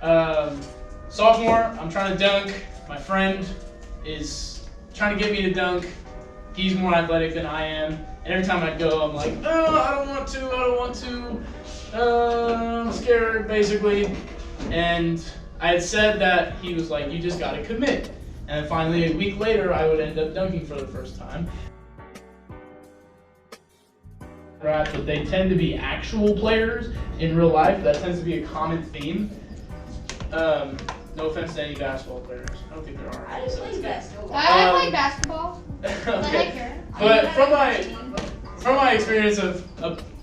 Sophomore, I'm trying to dunk. My friend is trying to get me to dunk. He's more athletic than I am. And every time I go, I'm like, oh, I don't want to. I'm scared, basically. And I had said that he was like, you just got to commit. And finally, a week later, I would end up dunking for the first time. But they tend to be actual players in real life. That tends to be a common theme. No offense to any basketball players. I don't think there are. I just play basketball. I play basketball. Okay. But from my experience of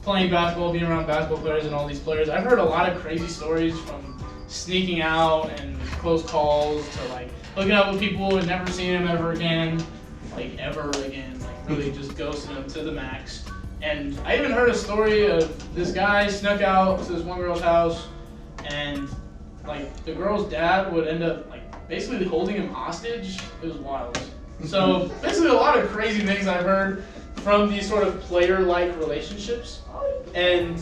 playing basketball, being around basketball players and all these players, I've heard a lot of crazy stories from sneaking out and close calls to like hooking up with people and never seeing them ever again, like really just ghosting them to the max. And I even heard a story of this guy snuck out to this one girl's house, and like the girl's dad would end up like basically holding him hostage. It was wild. So basically a lot of crazy things I've heard from these sort of player-like relationships. And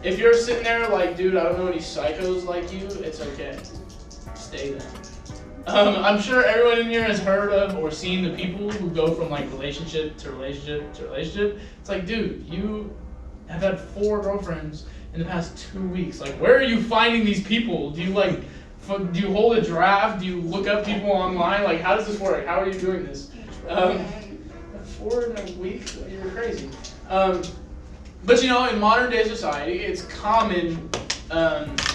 if you're sitting there like, dude, I don't know any psychos like you, it's okay. Stay there. I'm sure everyone in here has heard of or seen the people who go from like relationship to relationship to relationship. It's like, dude, you have had 4 girlfriends in the past 2 weeks. Like, where are you finding these people? Do you hold a draft? Do you look up people online? Like, how does this work? How are you doing this? 4 in a week? You're crazy. But you know, in modern day society, it's common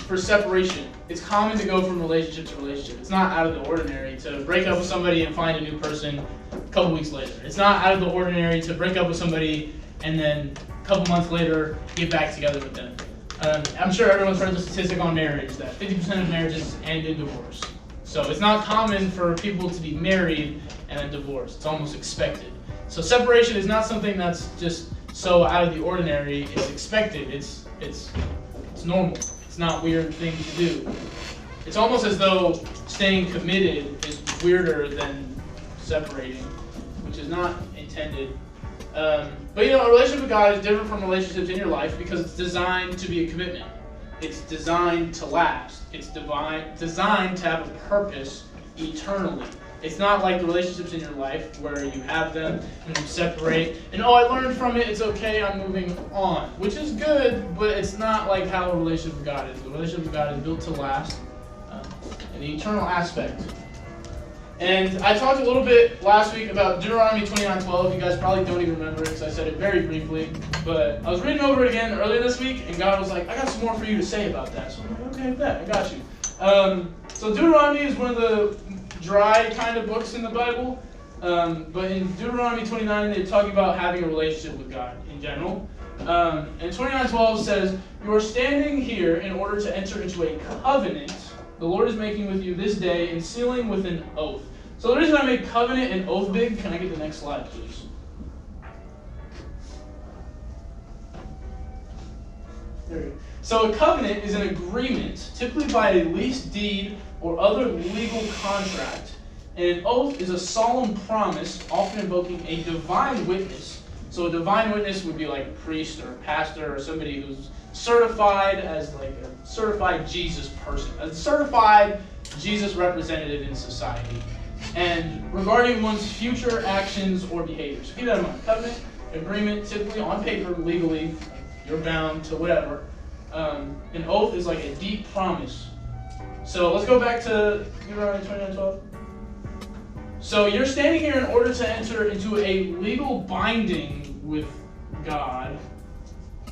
for separation. It's common to go from relationship to relationship. It's not out of the ordinary to break up with somebody and find a new person a couple weeks later. It's not out of the ordinary to break up with somebody and then a couple months later get back together with them. I'm sure everyone's heard the statistic on marriage that 50% of marriages end in divorce. So it's not common for people to be married and then divorced. It's almost expected. So separation is not something that's just so out of the ordinary. It's expected. It's normal. It's not a weird thing to do. It's almost as though staying committed is weirder than separating, which is not intended. But you know, a relationship with God is different from relationships in your life because it's designed to be a commitment. It's designed to last. It's designed to have a purpose eternally. It's not like the relationships in your life where you have them and you separate and I learned from it, it's okay, I'm moving on. Which is good, but it's not like how a relationship with God is. The relationship with God is built to last in the eternal aspect. And I talked a little bit last week about Deuteronomy 29:12. You guys probably don't even remember it because I said it very briefly. But I was reading over it again earlier this week, and God was like, I got some more for you to say about that. So I'm like, okay, bet, I got you. So Deuteronomy is one of the dry kind of books in the Bible. But in Deuteronomy 29, they're talking about having a relationship with God in general. And 29:12 says, you are standing here in order to enter into a covenant the Lord is making with you this day and sealing with an oath. So the reason I made covenant and oath big, can I get the next slide, please? There we go. So a covenant is an agreement, typically by a lease deed or other legal contract. And an oath is a solemn promise, often invoking a divine witness. So a divine witness would be like a priest or a pastor or somebody who's certified as like a certified Jesus person, a certified Jesus representative in society. And regarding one's future actions or behaviors. Keep that in mind. Covenant, agreement, typically on paper, legally, you're bound to whatever. An oath is like a deep promise. So let's go back to Deuteronomy 29:12. So you're standing here in order to enter into a legal binding with God,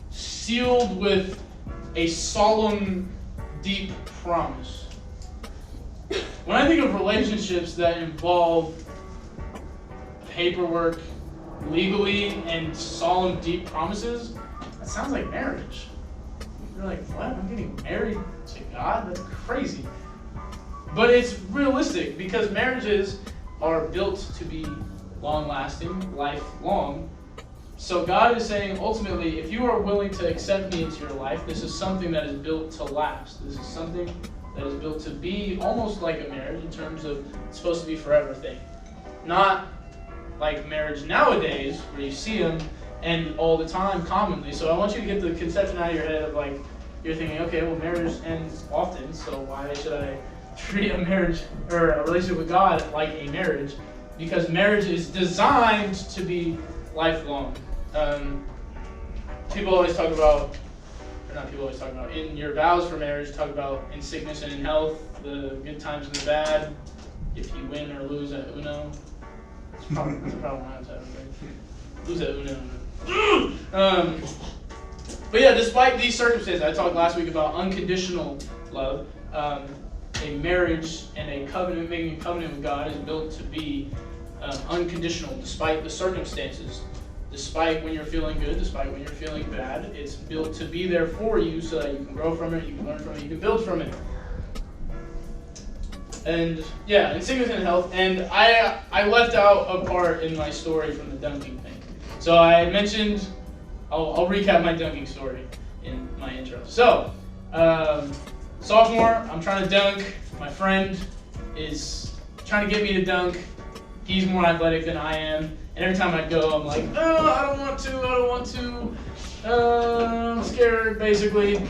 sealed with a solemn, deep promise. When I think of relationships that involve paperwork, legally, and solemn, deep promises, that sounds like marriage. You're like, what? I'm getting married to God? That's crazy. But it's realistic because marriages are built to be long-lasting, lifelong. So God is saying, ultimately, if you are willing to accept me into your life, this is something that is built to last. This is something that is built to be almost like a marriage in terms of it's supposed to be forever thing. Not like marriage nowadays, where you see them and all the time commonly. So I want you to get the conception out of your head of like, you're thinking, okay, well, marriage ends often, so why should I treat a marriage or a relationship with God like a marriage? Because marriage is designed to be lifelong. People always talk about, or not people always talk about, in your vows for marriage, talk about in sickness and in health, the good times and the bad, if you win or lose at Uno. That's a problem I have, right? Lose at Uno. But yeah, despite these circumstances, I talked last week about unconditional love. A marriage and a covenant, making a covenant with God, is built to be unconditional, despite the circumstances, despite when you're feeling good, despite when you're feeling bad. It's built to be there for you so that you can grow from it, you can learn from it, you can build from it. And yeah, in sickness and health. And I left out a part in my story from the dunking thing. So I mentioned, I'll recap my dunking story in my intro. So, sophomore, I'm trying to dunk. My friend is trying to get me to dunk. He's more athletic than I am. And every time I go, I'm like, oh, I don't want to. I'm scared, basically.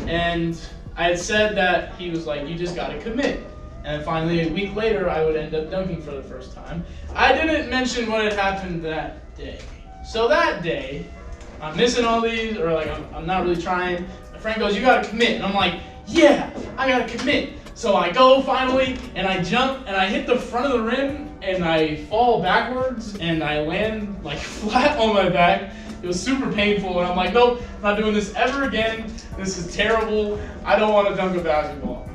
And I had said that he was like, you just got to commit. And finally, a week later, I would end up dunking for the first time. I didn't mention what had happened that day. So that day, I'm missing all these, or like I'm not really trying. My friend goes, you gotta commit. And I'm like, yeah, I gotta commit. So I go finally, and I jump, and I hit the front of the rim, and I fall backwards, and I land like flat on my back. It was super painful, and I'm like, nope, I'm not doing this ever again. This is terrible. I don't want to dunk a basketball.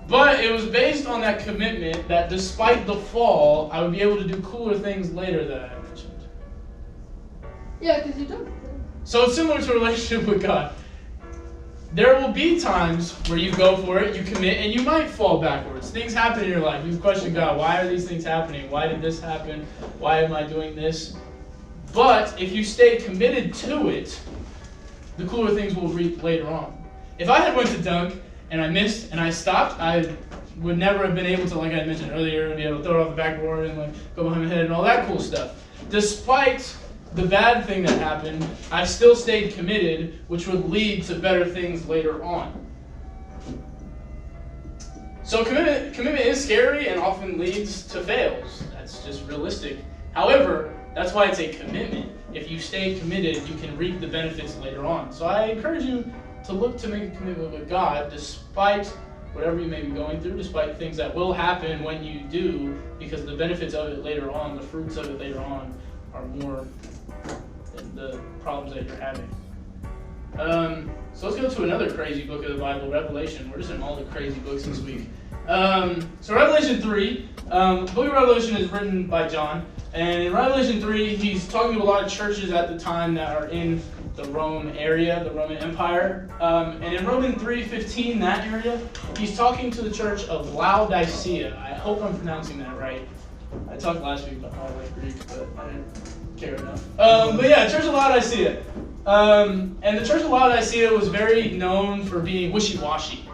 But it was based on that commitment that despite the fall, I would be able to do cooler things later that I mentioned. Yeah, because you don't. So it's similar to a relationship with God. There will be times where you go for it, you commit, and you might fall backwards. Things happen in your life. You question God, why are these things happening? Why did this happen? Why am I doing this? But if you stay committed to it, the cooler things will reap later on. If I had went to dunk, and I missed, and I stopped, I would never have been able to, like I mentioned earlier, be able to throw it off the backboard and like go behind my head and all that cool stuff. Despite the bad thing that happened, I still stayed committed, which would lead to better things later on. So commitment is scary and often leads to fails. That's just realistic. However, that's why it's a commitment. If you stay committed, you can reap the benefits later on. So I encourage you to look to make a commitment with God, despite whatever you may be going through, despite things that will happen when you do, because the benefits of it later on, the fruits of it later on, are more than the problems that you're having. So let's go to another crazy book of the Bible, Revelation. We're just in all the crazy books this week. So Revelation 3, the book of Revelation is written by John, and in Revelation 3, he's talking to a lot of churches at the time that are in the Rome area, the Roman Empire. And in Roman 3:15, that area, he's talking to the church of Laodicea. I hope I'm pronouncing that right. I talked last week about how I like Greek, but I didn't care enough. But yeah, Church of Laodicea. And the Church of Laodicea was very known for being wishy-washy.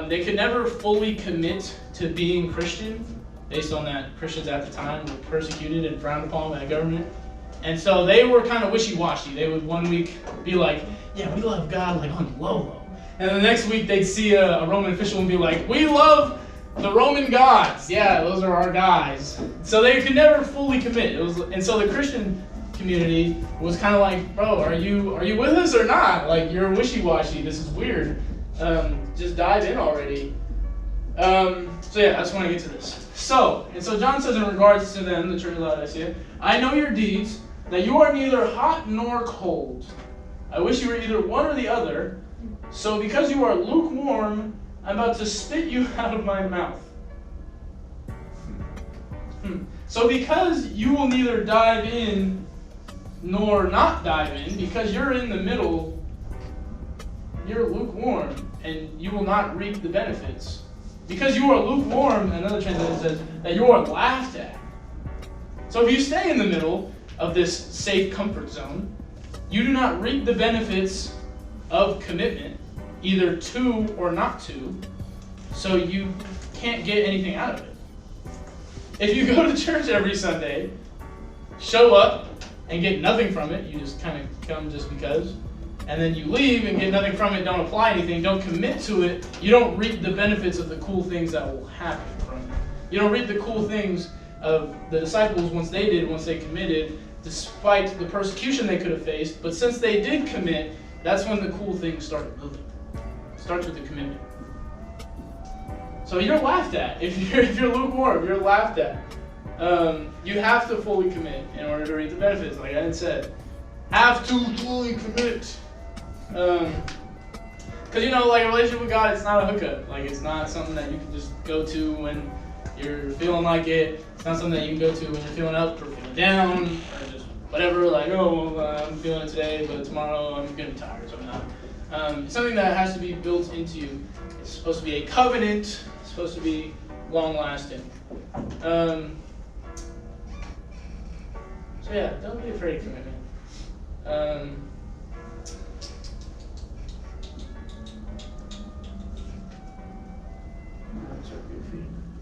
They could never fully commit to being Christian, based on that Christians at the time were persecuted and frowned upon by the government. And so they were kind of wishy-washy. They would one week be like, yeah, we love God like on the low. And the next week they'd see a Roman official and be like, we love the Roman gods. Yeah, those are our guys. So they could never fully commit. And so the Christian community was kind of like, bro, are you with us or not? Like, you're wishy-washy. This is weird. Just dive in already. So yeah, I just want to get to this. So John says in regards to them, the Church of Laodicea, I know your deeds, that you are neither hot nor cold. I wish you were either one or the other. So because you are lukewarm, I'm about to spit you out of my mouth. So because you will neither dive in nor not dive in, because you're in the middle, you're lukewarm, and you will not reap the benefits. Because you are lukewarm, another translation says, that you are laughed at. So if you stay in the middle of this safe comfort zone, you do not reap the benefits of commitment, either to or not to, so you can't get anything out of it. If you go to church every Sunday, show up, and get nothing from it, you just kind of come just because, and then you leave and get nothing from it, don't apply anything, don't commit to it, you don't reap the benefits of the cool things that will happen from it. You don't reap the cool things of the disciples once they committed, despite the persecution they could have faced. But since they did commit, that's when the cool things started moving. It starts with the commitment. So you're laughed at. If you're lukewarm, you're laughed at. You have to fully commit in order to reap the benefits, like I had said. Have to fully commit. Because like a relationship with God, it's not a hookup. Like it's not something that you can just go to when you're feeling like it. It's not something that you can go to when you're feeling up or feeling down or just whatever. Like, I'm feeling it today, but tomorrow I'm gonna be tired, so I'm not. It's something that has to be built into you. It's supposed to be a covenant. It's supposed to be long lasting. So yeah, don't be afraid of commitment.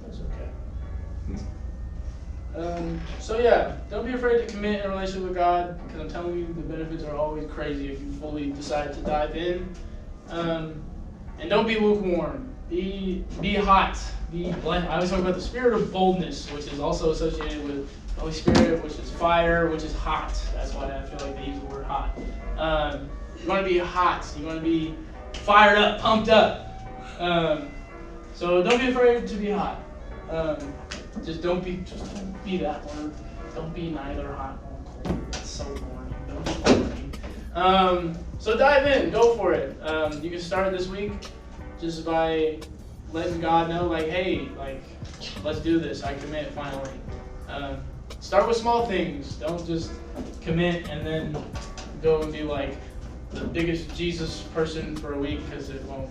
That's okay. So yeah, don't be afraid to commit in a relationship with God, because I'm telling you, the benefits are always crazy if you fully decide to dive in. And don't be lukewarm. Be hot. I always talk about the spirit of boldness, which is also associated with the Holy Spirit, which is fire, which is hot. That's why I feel like they use the word hot. You want to be hot. You want to be fired up, pumped up. So don't be afraid to be hot. Just don't be that word. Don't be neither hot nor cold. That's so boring. Don't be boring. So dive in. Go for it. You can start this week just by letting God know, like, hey, like, let's do this. I commit finally. Start with small things. Don't just commit and then go and be like the biggest Jesus person for a week, because it won't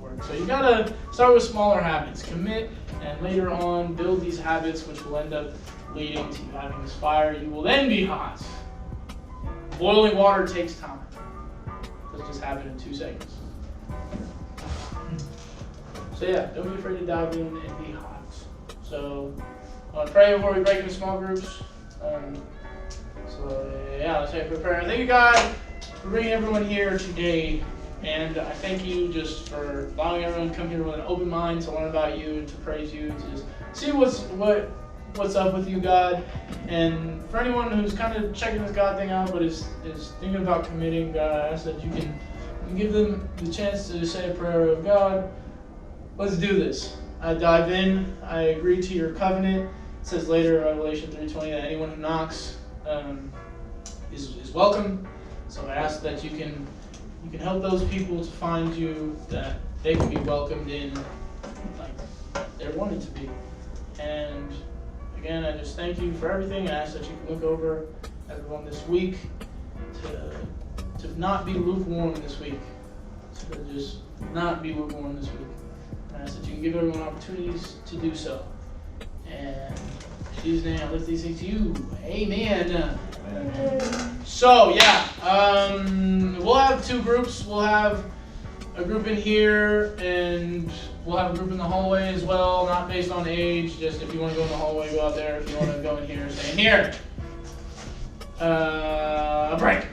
work. So you gotta start with smaller habits. Commit, and later on build these habits, which will end up leading to you having this fire. You will then be hot. Boiling water takes time. Doesn't just happen in 2 seconds. So yeah, don't be afraid to dive in and be hot. So I want to pray before we break into small groups. So yeah, let's take a prayer. Thank you, God, for bringing everyone here today. And I thank you just for allowing everyone to come here with an open mind to learn about you and to praise you, to just see what's up with you, God. And for anyone who's kind of checking this God thing out but is thinking about committing, God, I ask that you can give them the chance to say a prayer of, God, let's do this. I dive in. I agree to your covenant. It says later in Revelation 3:20 that anyone who knocks is welcome. So I ask that you can help those people to find you, that they can be welcomed in like they're wanted to be. And again, I just thank you for everything. I ask that you can look over everyone this week to not be lukewarm this week. To just not be lukewarm this week. I ask that you can give everyone opportunities to do so. And in Jesus' name, I lift these things to you. Amen. So yeah, we'll have 2 groups. We'll have a group in here, and we'll have a group in the hallway as well, not based on age. Just if you want to go in the hallway, go out there. If you want to go in here, stay in here. A break.